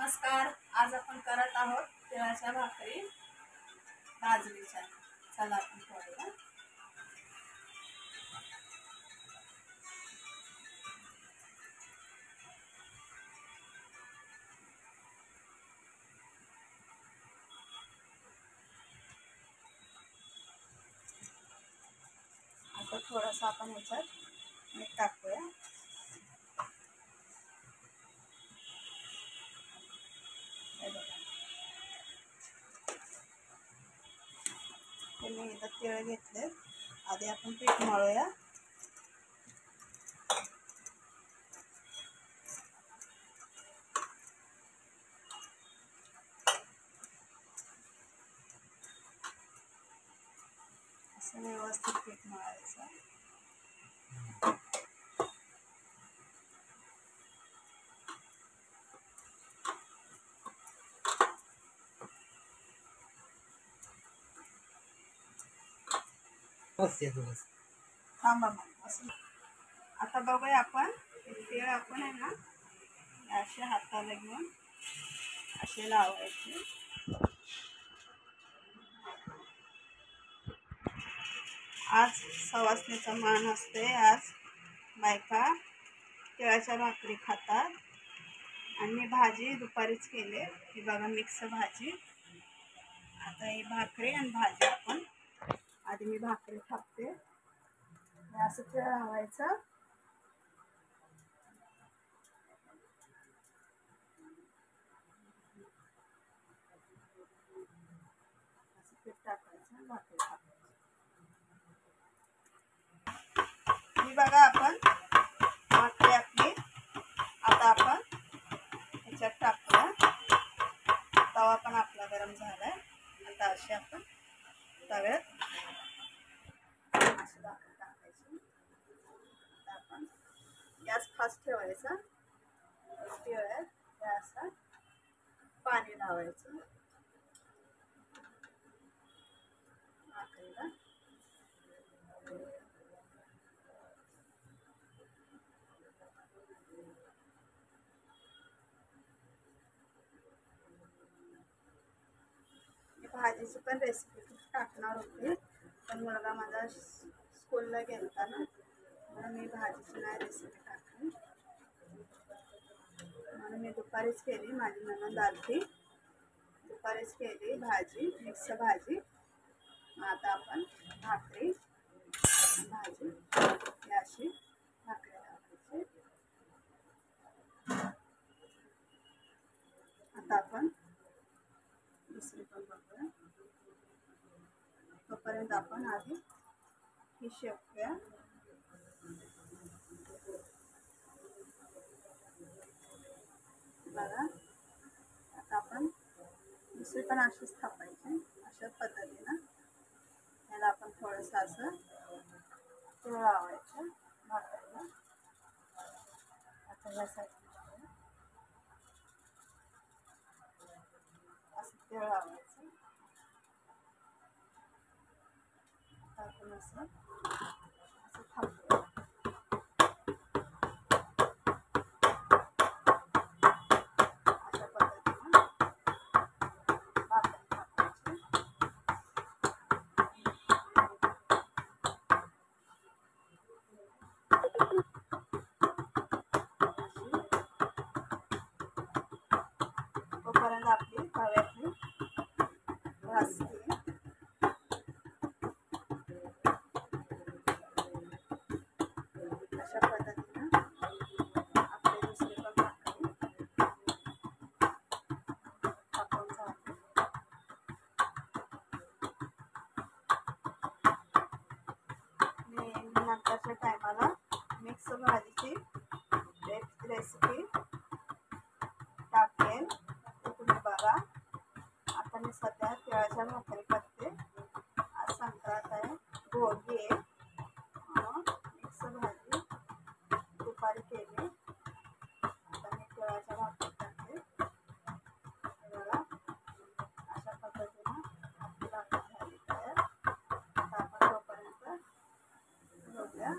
नमस्कार. आज आपण करत आहोत तिळाच्या भाकरी भाजणीच्या. चला आपण करूया. आता थोडंसं आपण याच्यात मीठ टाकूया. मी इथं तिळ घेतले. आधी आपण पीठ मळूया. असं व्यवस्थित पीठ मळायचं. थांबा मग असं. आता बघूया आपण तीळ आपण आहे ना असे हाताला घेऊन असे लावायचे. आज सवासणीचा मान असते. आज बायका तिळाच्या भाकरी खातात. आणि मी भाजी दुपारीच केली. ही बघा मिक्स भाजी. आता ही भाकरी आणि भाजी आपण आधी मी भाकरी थापते. असं तिळ लावायचं. असं पीठ टाकायचं, भाकरी थापायची. ही बघा आपण भाकरी आपली. आता आपण ह्याच्यात टाकूया. तवा पण आपला गरम झालाय. आता अशी आपण तव्यात अशी भाकरी टाकायची. आता आपण गॅस फास्ट ठेवायचा. असं पाणी लावायचं भाकरीला. भाजीची पण रेसिपी टाकणार होती, पण मुलगा माझा स्कूलला गेलता ना, म्हणून मी भाजीची नाही रेसिपी टाकली. म्हणून मी दुपारीच केली. माझी नणंद आलती, दुपारीच केली भाजी, मिक्स भाजी. आता आपण भाकरी भाजी अशी भाकरी टाकायची. आता आपण दुसरी पण बघूया. तोपर्यंत आपण आधी ही शेकूया. बघा आता आपण दुसरी पण अशीच थापायची. अशा पद्धतीनं याला आपण थोडंसं असं तिळ लावायचं भाकरीला. आता या साईडला असं तिळ लावायचं. आपण असं थांबूया. अशा पद्धतीनं भाकरी थापायची. तोपर्यंत आपली तव्यातली भाजते. अशा पद्धतीनं आपली दुसरी पण भाकरी टाकून झाली. मी नंतरच्या टायमाला मिक्स भाजीची रेसिपी टाकेल, ते तुम्ही बघा. आता मी सध्या तिळाच्या भाकरी करते. आज संक्रांत आहे, भोगी आहे, म्हणून मिक्स भाजी दुपारी केली. आता मी तिळाच्या भाकरी करते. बघा अशा पद्धतीनं आपली भाकरी झाली तयार. आता आपण तोपर्यंत बघूया.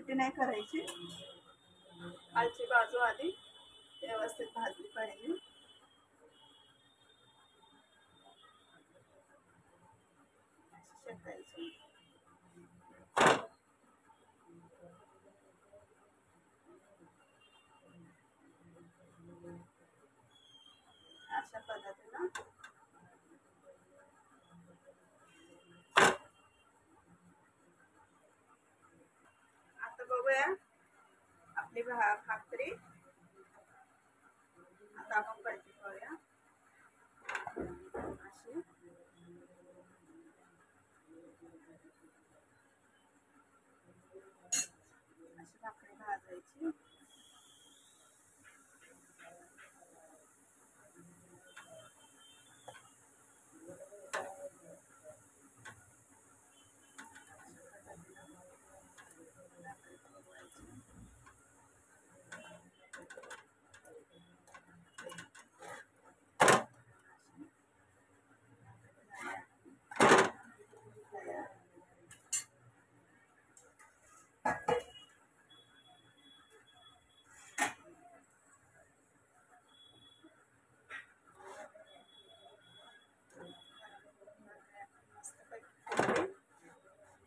उलटी नाही करायची. खालची बाजू आधी व्यवस्थित भाजली पाहिजे. शेकायची. अशा पद्धतीनं आता बघूया आपली भाकरी. आता आपण पलटी करूया. अशी भाकरी भाजायची.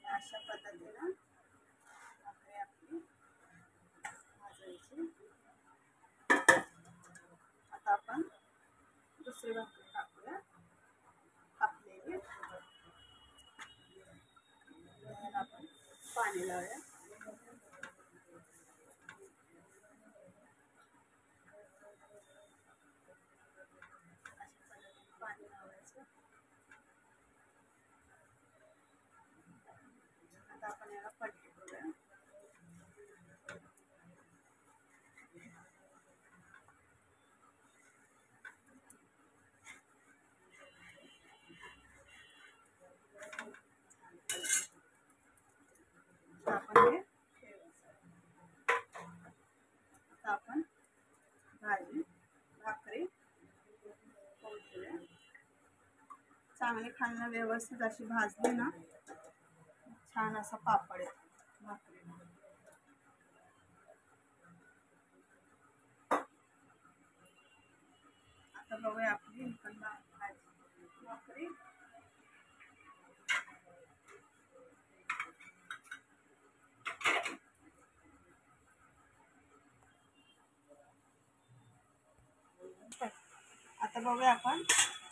अशा पद्धतीनं भाकरी आपली भाजायची. आता आपण दुसरी भाकरी टाकूया कापलेली. आपण पाणी लावूया. पाणी लावायचं. आता आपण याला पलटी करूया. आपण आता आपण भाकरी पोळूया. चांगली खालनं व्यवस्थित अशी भाजली ना छान असा पापड येतो भाकरी. आता बघूया आपली भाकरी. आता बघूया आपण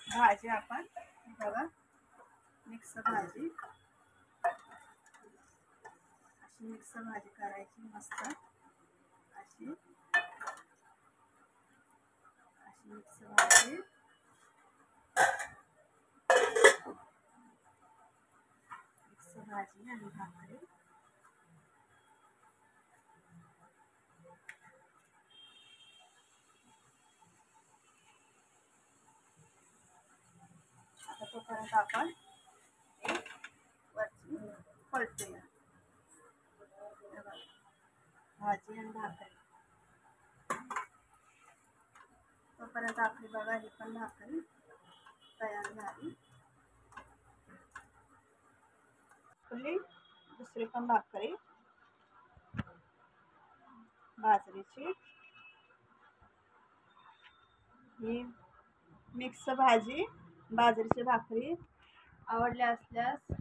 भाजी. आपण बघा मिक्स भाजी. अशी मिक्स भाजी करायची मस्त. अशी मिक्स भाजी. मिक्स भाजी आणि भाकरी. आता तोपर्यंत आपण वरची पलटूया. भाजी आणि भाकरी. तोपर्यंत आपली बघा ही पण भाकरी तयार झाली. दुसरी पण भाकरी बाजरीची. ही मिक्स भाजी बाजरीची भाकरी. आवडल्या असल्यास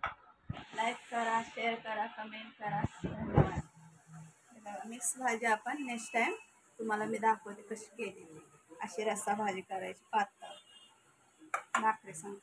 लाईक करा, शेअर करा, कमेंट करा. धन्यवाद. मिक्स भाजी आपण नेक्स्ट टाइम तुम्हाला मी दाखवते कशी केली. अशी रस्सा भाजी करायची पातळ भाकरी संग.